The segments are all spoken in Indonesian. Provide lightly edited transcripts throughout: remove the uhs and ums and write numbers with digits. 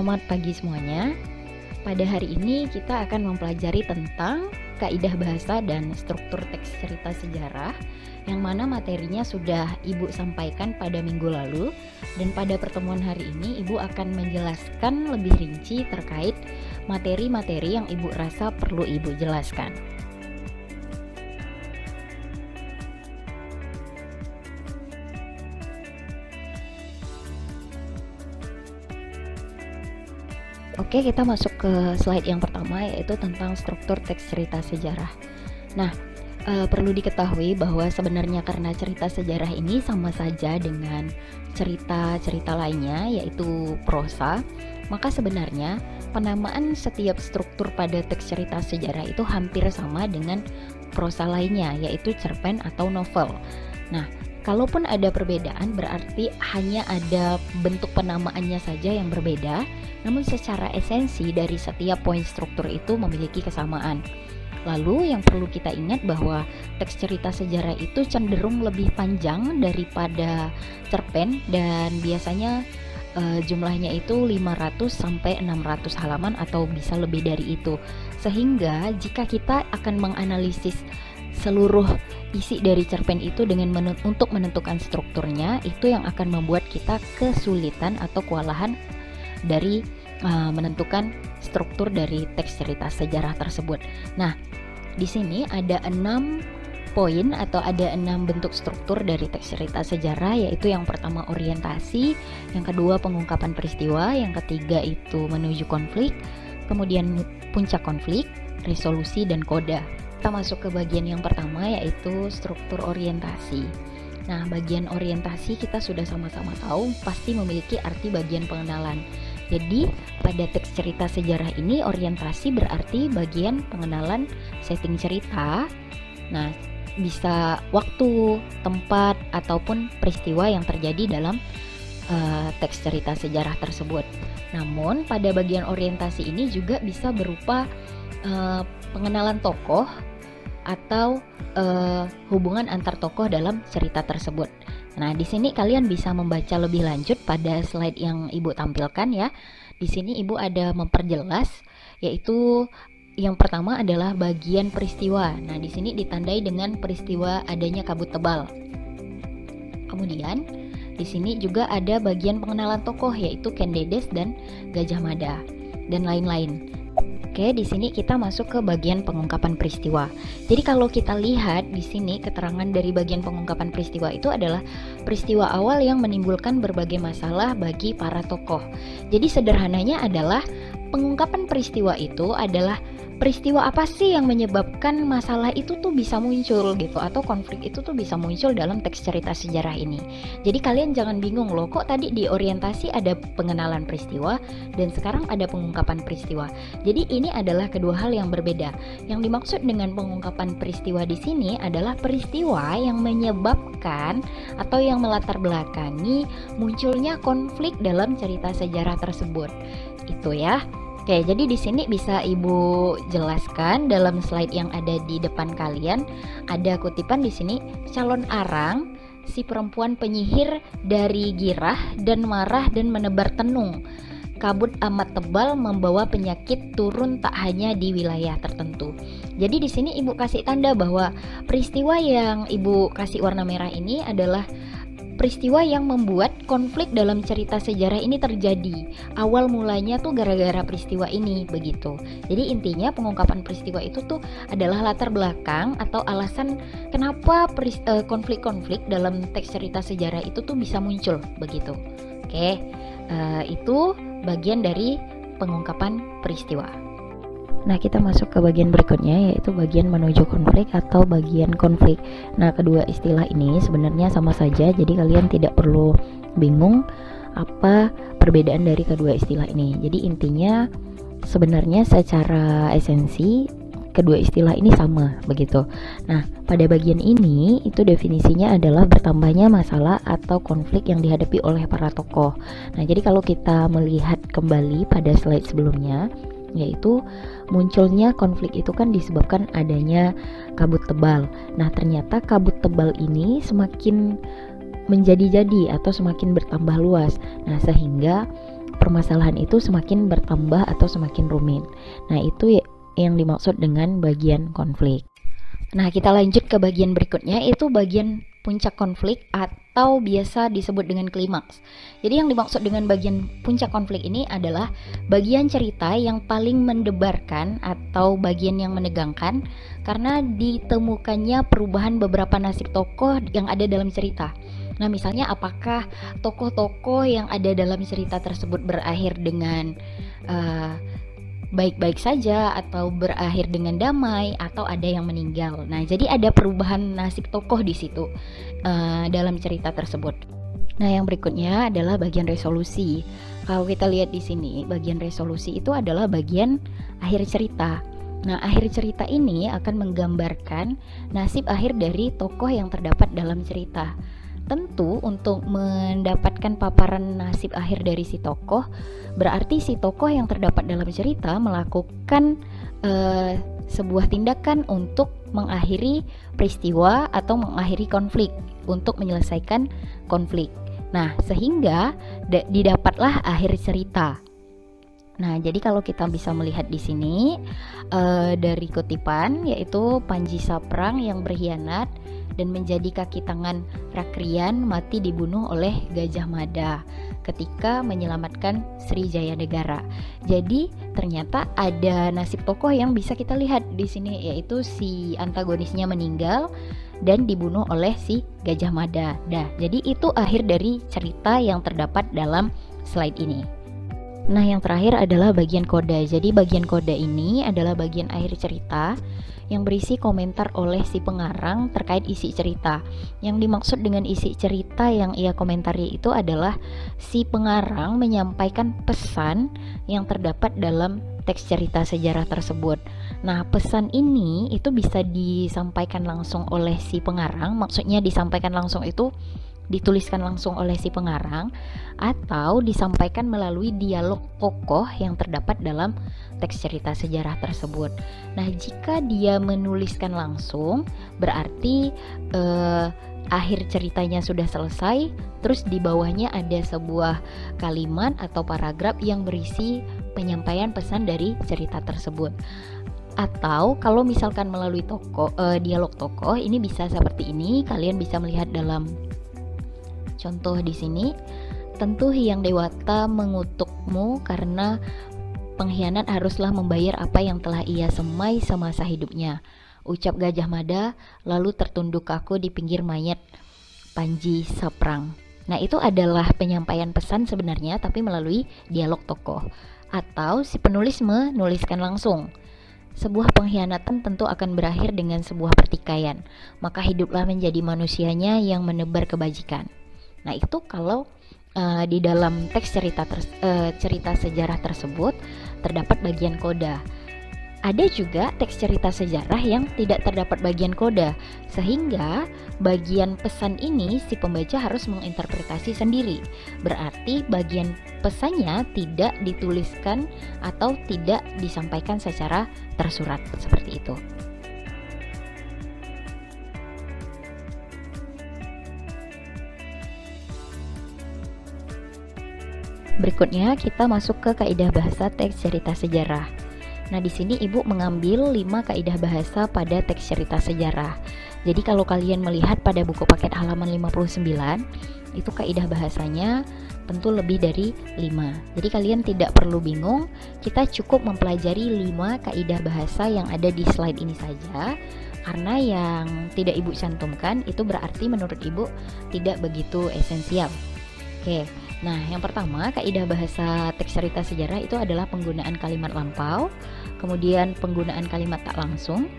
Selamat pagi semuanya. Pada hari ini kita akan mempelajari tentang kaidah bahasa dan struktur teks cerita sejarah, yang mana materinya sudah Ibu sampaikan pada minggu lalu, dan pada pertemuan hari ini Ibu akan menjelaskan lebih rinci terkait materi-materi yang Ibu rasa perlu Ibu jelaskan. Oke, kita masuk ke slide yang pertama, yaitu tentang struktur teks cerita sejarah. Nah, perlu diketahui bahwa sebenarnya karena cerita sejarah ini sama saja dengan cerita-cerita lainnya, yaitu prosa, maka sebenarnya penamaan setiap struktur pada teks cerita sejarah itu hampir sama dengan prosa lainnya, yaitu cerpen atau novel. Nah, kalaupun ada perbedaan, berarti hanya ada bentuk penamaannya saja yang berbeda, namun secara esensi dari setiap poin struktur itu memiliki kesamaan. Lalu yang perlu kita ingat bahwa teks cerita sejarah itu cenderung lebih panjang daripada cerpen, dan biasanya jumlahnya itu 500 sampai 600 halaman atau bisa lebih dari itu. Sehingga jika kita akan menganalisis seluruh isi dari cerpen itu dengan untuk menentukan strukturnya, itu yang akan membuat kita kesulitan atau kewalahan dari menentukan struktur dari teks cerita sejarah tersebut. Nah, di sini ada 6 poin atau ada 6 bentuk struktur dari teks cerita sejarah, yaitu yang pertama orientasi, yang kedua pengungkapan peristiwa, yang ketiga itu menuju konflik, kemudian puncak konflik, resolusi, dan koda. Kita masuk ke bagian yang pertama, yaitu struktur orientasi. Nah, bagian orientasi kita sudah sama-sama tahu pasti memiliki arti bagian pengenalan. Jadi, pada teks cerita sejarah ini orientasi berarti bagian pengenalan setting cerita. Nah, bisa waktu, tempat, ataupun peristiwa yang terjadi dalam teks cerita sejarah tersebut. Namun, pada bagian orientasi ini juga bisa berupa pengenalan tokoh atau hubungan antar tokoh dalam cerita tersebut. Nah, di sini kalian bisa membaca lebih lanjut pada slide yang Ibu tampilkan ya. Di sini Ibu ada memperjelas, yaitu yang pertama adalah bagian peristiwa. Nah, di sini ditandai dengan peristiwa adanya kabut tebal. Kemudian di sini juga ada bagian pengenalan tokoh, yaitu Ken Dedes dan Gajah Mada dan lain-lain. Oke, di sini kita masuk ke bagian pengungkapan peristiwa. Jadi kalau kita lihat di sini keterangan dari bagian pengungkapan peristiwa itu adalah peristiwa awal yang menimbulkan berbagai masalah bagi para tokoh. Jadi sederhananya adalah pengungkapan peristiwa itu adalah peristiwa apa sih yang menyebabkan masalah itu tuh bisa muncul gitu, atau konflik itu tuh bisa muncul dalam teks cerita sejarah ini. Jadi kalian jangan bingung loh, kok tadi di orientasi ada pengenalan peristiwa dan sekarang ada pengungkapan peristiwa. Jadi ini adalah kedua hal yang berbeda. Yang dimaksud dengan pengungkapan peristiwa di sini adalah peristiwa yang menyebabkan atau yang melatar belakangi munculnya konflik dalam cerita sejarah tersebut. Itu ya. Oke, jadi di sini bisa Ibu jelaskan dalam slide yang ada di depan kalian. Ada kutipan di sini, calon arang, si perempuan penyihir dari girah dan marah dan menebar tenung. Kabut amat tebal membawa penyakit turun tak hanya di wilayah tertentu. Jadi di sini Ibu kasih tanda bahwa peristiwa yang Ibu kasih warna merah ini adalah peristiwa yang membuat konflik dalam cerita sejarah ini terjadi. Awal mulanya tuh gara-gara peristiwa ini, begitu. Jadi intinya pengungkapan peristiwa itu tuh adalah latar belakang atau alasan kenapa konflik-konflik dalam teks cerita sejarah itu tuh bisa muncul, begitu. Oke, itu bagian dari pengungkapan peristiwa. Nah, kita masuk ke bagian berikutnya, yaitu bagian menuju konflik atau bagian konflik. Nah, kedua istilah ini sebenarnya sama saja, jadi kalian tidak perlu bingung apa perbedaan dari kedua istilah ini. Jadi intinya sebenarnya secara esensi kedua istilah ini sama, begitu. Nah, pada bagian ini itu definisinya adalah bertambahnya masalah atau konflik yang dihadapi oleh para tokoh. Nah, jadi kalau kita melihat kembali pada slide sebelumnya, yaitu munculnya konflik itu kan disebabkan adanya kabut tebal. Nah, ternyata kabut tebal ini semakin menjadi-jadi atau semakin bertambah luas. Nah, sehingga permasalahan itu semakin bertambah atau semakin rumit. Nah, itu yang dimaksud dengan bagian konflik. Nah, kita lanjut ke bagian berikutnya, itu bagian puncak konflik atau biasa disebut dengan klimaks. Jadi yang dimaksud dengan bagian puncak konflik ini adalah bagian cerita yang paling mendebarkan atau bagian yang menegangkan karena ditemukannya perubahan beberapa nasib tokoh yang ada dalam cerita. Nah, misalnya apakah tokoh-tokoh yang ada dalam cerita tersebut berakhir dengan baik-baik saja atau berakhir dengan damai atau ada yang meninggal. Nah, jadi ada perubahan nasib tokoh di situ dalam cerita tersebut. Nah, yang berikutnya adalah bagian resolusi. Kalau kita lihat di sini, bagian resolusi itu adalah bagian akhir cerita. Nah, akhir cerita ini akan menggambarkan nasib akhir dari tokoh yang terdapat dalam cerita. Tentu untuk mendapatkan paparan nasib akhir dari si tokoh, berarti si tokoh yang terdapat dalam cerita melakukan sebuah tindakan untuk mengakhiri peristiwa atau mengakhiri konflik, untuk menyelesaikan konflik. Nah, sehingga didapatlah akhir cerita. Nah, jadi kalau kita bisa melihat di sini dari kutipan, yaitu Panji Saprang yang berkhianat dan menjadi kaki tangan Rakrian mati dibunuh oleh Gajah Mada ketika menyelamatkan Sri Jayanegara. Jadi ternyata ada nasib tokoh yang bisa kita lihat di sini, yaitu si antagonisnya meninggal dan dibunuh oleh si Gajah Mada. Nah, jadi itu akhir dari cerita yang terdapat dalam slide ini. Nah, yang terakhir adalah bagian koda. Jadi bagian koda ini adalah bagian akhir cerita yang berisi komentar oleh si pengarang terkait isi cerita. Yang dimaksud dengan isi cerita yang ia komentari itu adalah si pengarang menyampaikan pesan yang terdapat dalam teks cerita sejarah tersebut. Nah, pesan ini itu bisa disampaikan langsung oleh si pengarang. Maksudnya disampaikan langsung itu dituliskan langsung oleh si pengarang atau disampaikan melalui dialog tokoh yang terdapat dalam teks cerita sejarah tersebut. Nah, jika dia menuliskan langsung, berarti akhir ceritanya sudah selesai, terus di bawahnya ada sebuah kalimat atau paragraf yang berisi penyampaian pesan dari cerita tersebut. Atau kalau misalkan melalui dialog tokoh, ini bisa seperti ini. Kalian bisa melihat dalam contoh di sini, tentu Hyang Dewata mengutukmu karena pengkhianat haruslah membayar apa yang telah ia semai semasa hidupnya. Ucap Gajah Mada, lalu tertunduk kaku di pinggir mayat Panji Saprang. Nah, itu adalah penyampaian pesan sebenarnya, tapi melalui dialog tokoh. Atau si penulis menuliskan langsung. Sebuah pengkhianatan tentu akan berakhir dengan sebuah pertikaian. Maka hiduplah menjadi manusianya yang menebar kebajikan. Nah, itu kalau di dalam teks cerita sejarah tersebut terdapat bagian koda. Ada juga teks cerita sejarah yang tidak terdapat bagian koda, sehingga bagian pesan ini si pembaca harus menginterpretasi sendiri. Berarti bagian pesannya tidak dituliskan atau tidak disampaikan secara tersurat, seperti itu. Berikutnya kita masuk ke kaidah bahasa teks cerita sejarah. Nah, di sini Ibu mengambil 5 kaidah bahasa pada teks cerita sejarah. Jadi kalau kalian melihat pada buku paket halaman 59, itu kaidah bahasanya tentu lebih dari 5. Jadi kalian tidak perlu bingung, kita cukup mempelajari 5 kaidah bahasa yang ada di slide ini saja. Karena yang tidak Ibu cantumkan itu berarti menurut Ibu tidak begitu esensial. Oke. Nah, yang pertama, kaidah bahasa teks cerita sejarah itu adalah penggunaan kalimat lampau, kemudian penggunaan kalimat tak langsung,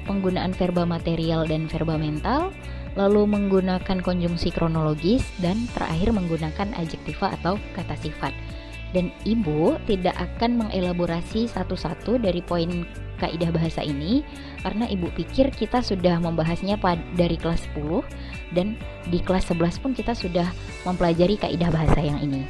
penggunaan verba material dan verba mental, lalu menggunakan konjungsi kronologis, dan terakhir menggunakan adjektiva atau kata sifat. Dan Ibu tidak akan mengelaborasi satu-satu dari poin kaidah bahasa ini karena Ibu pikir kita sudah membahasnya dari kelas 10 dan di kelas 11 pun kita sudah mempelajari kaidah bahasa yang ini.